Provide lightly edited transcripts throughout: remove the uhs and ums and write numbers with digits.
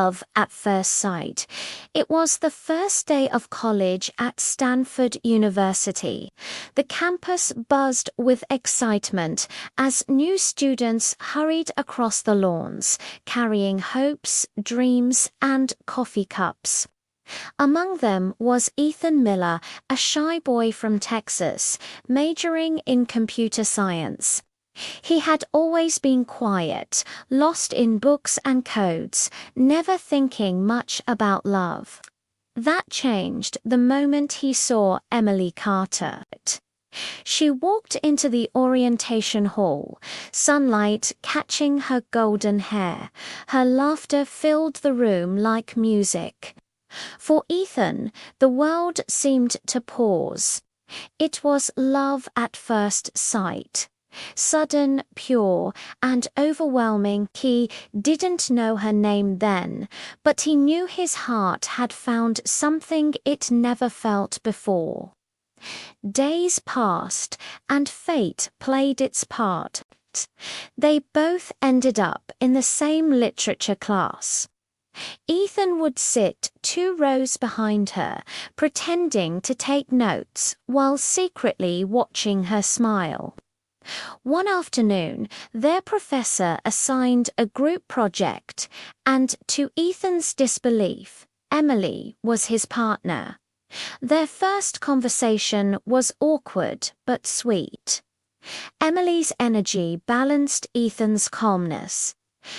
love at first sight. It was the first day of college at Stanford University. The campus buzzed with excitement as new students hurried across the lawns, carrying hopes, dreams, and coffee cups. Among them was Ethan Miller, a shy boy from Texas, majoring in computer science. He had always been quiet, lost in books and codes, never thinking much about love. That changed the moment he saw Emily Carter. She walked into the orientation hall, sunlight catching her golden hair. Her laughter filled the room like music. For Ethan, the world seemed to pause. It was love at first sight. Sudden, pure, and overwhelming. He didn't know her name then, but he knew his heart had found something it never felt before. Days passed, and fate played its part. They both ended up in the same literature class. Ethan would sit 2 rows behind her, pretending to take notes while secretly watching her smile. One afternoon, their professor assigned a group project, and to Ethan's disbelief, Emily was his partner. Their first conversation was awkward but sweet. Emily's energy balanced Ethan's calmness.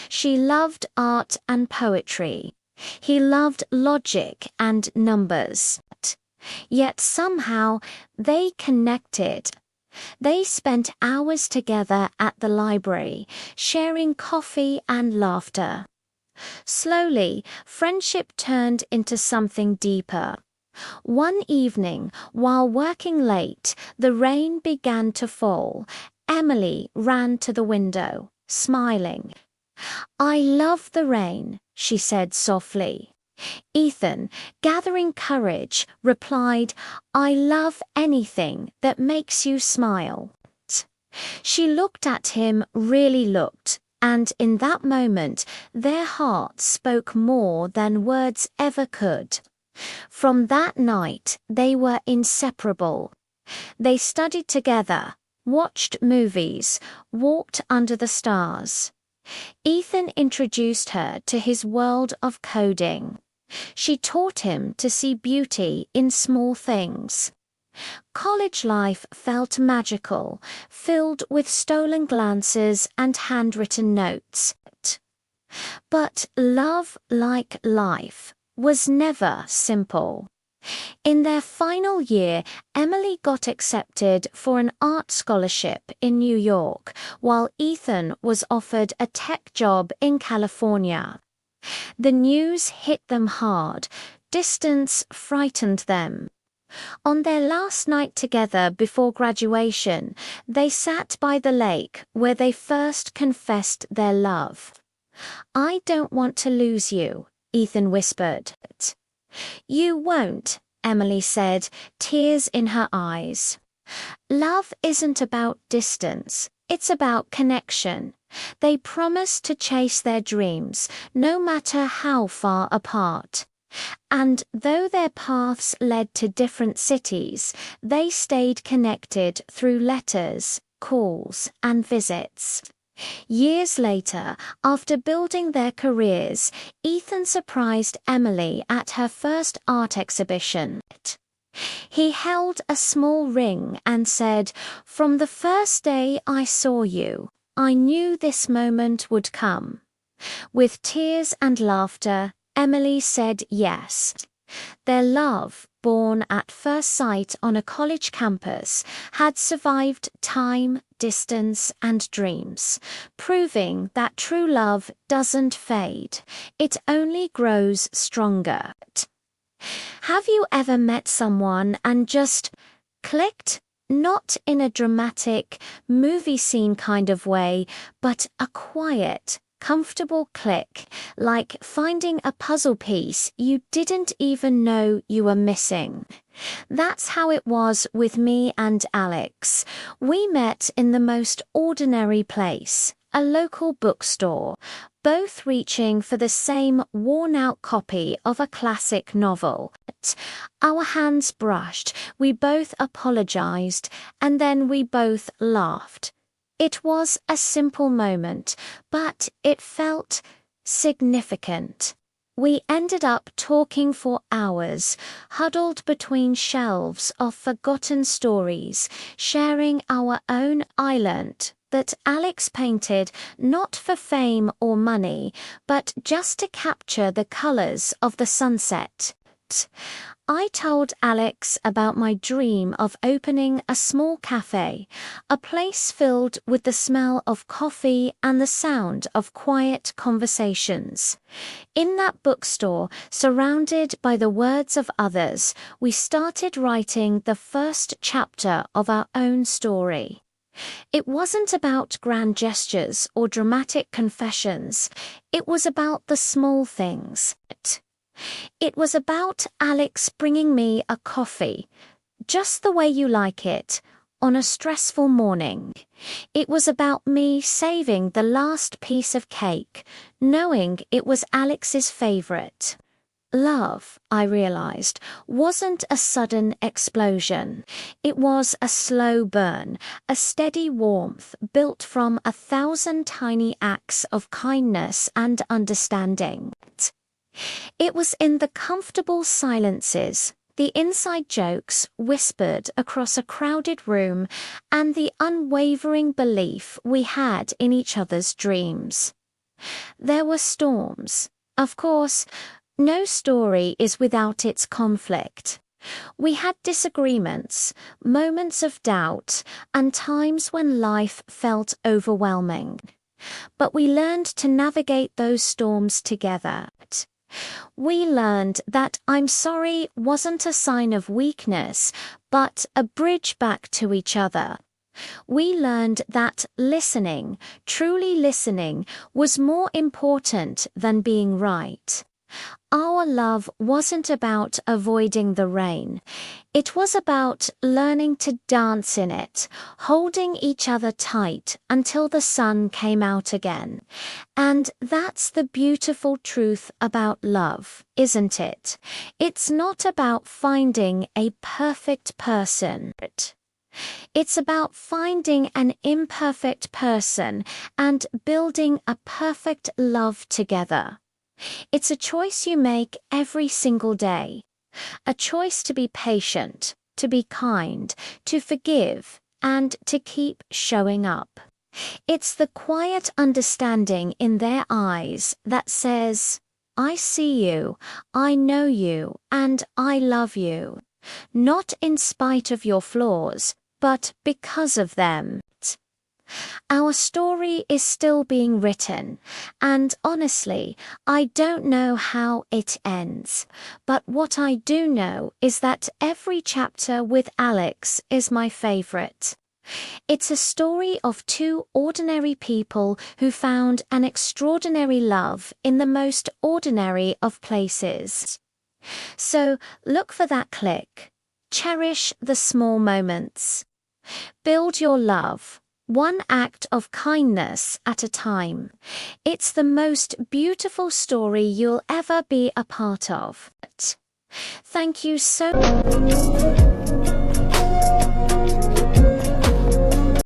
She loved art and poetry. He loved logic and numbers. Yet somehow they connected. They spent hours together at the library, sharing coffee and laughter. Slowly, friendship turned into something deeper. One evening, while working late, the rain began to fall. Emily ran to the window, smiling. "I love the rain," she said softly. Ethan, gathering courage, replied, "I love anything that makes you smile." She looked at him, really looked, and in that moment, their hearts spoke more than words ever could. From that night, they were inseparable. They studied together, watched movies, walked under the stars. Ethan introduced her to his world of coding. She taught him to see beauty in small things. College life felt magical, filled with stolen glances and handwritten notes. But love, like life, was never simple. In their final year, Emily got accepted for an art scholarship in New York, while Ethan was offered a tech job in California. The news hit them hard. Distance frightened them. On their last night together before graduation, they sat by the lake where they first confessed their love. "I don't want to lose you," Ethan whispered. "You won't," Emily said, tears in her eyes. Love isn't about distance, it's about connection. They promised to chase their dreams, no matter how far apart. And though their paths led to different cities, they stayed connected through letters, calls, and visits. Years later, after building their careers, Ethan surprised Emily at her first art exhibition. He held a small ring and said, "From the first day I saw you, I knew this moment would come." With tears and laughter, Emily said yes. Their love, born at first sight on a college campus, had survived time, distance, and dreams, proving that true love doesn't fade. It only grows stronger. Have you ever met someone and just clicked? Not in a dramatic, movie scene kind of way, but a quiet, comfortable click, like finding a puzzle piece you didn't even know you were missing. That's how it was with me and Alex. We met in the most ordinary place, a local bookstore, both reaching for the same worn-out copy of a classic novel. Our hands brushed, we both apologized, and then we both laughed. It was a simple moment, but it felt significant. We ended up talking for hours, huddled between shelves of forgotten stories, sharing our own island that Alex painted not for fame or money, but just to capture the colors of the sunset. I told Alex about my dream of opening a small cafe, a place filled with the smell of coffee and the sound of quiet conversations. In that bookstore, surrounded by the words of others, we started writing the first chapter of our own story. It wasn't about grand gestures or dramatic confessions. It was about the small things. It was about Alex bringing me a coffee, just the way you like it, on a stressful morning. It was about me saving the last piece of cake, knowing it was Alex's favorite. Love, I realized, wasn't a sudden explosion. It was a slow burn, a steady warmth built from 1,000 tiny acts of kindness and understanding. It was in the comfortable silences, the inside jokes whispered across a crowded room, and the unwavering belief we had in each other's dreams. There were storms. Of course, no story is without its conflict. We had disagreements, moments of doubt, and times when life felt overwhelming. But we learned to navigate those storms together. We learned that I'm sorry wasn't a sign of weakness, but a bridge back to each other. We learned that listening, truly listening, was more important than being right. Our love wasn't about avoiding the rain. It was about learning to dance in it, holding each other tight until the sun came out again. And that's the beautiful truth about love, isn't it? It's not about finding a perfect person. It's about finding an imperfect person and building a perfect love together. It's a choice you make every single day. A choice to be patient, to be kind, to forgive, and to keep showing up. It's the quiet understanding in their eyes that says, I see you, I know you, and I love you. Not in spite of your flaws, but because of them. Our story is still being written, and honestly, I don't know how it ends. But what I do know is that every chapter with Alex is my favorite. It's a story of two ordinary people who found an extraordinary love in the most ordinary of places. So look for that click. Cherish the small moments. Build your love, one act of kindness at a time. It's the most beautiful story you'll ever be a part of. Thank you so much.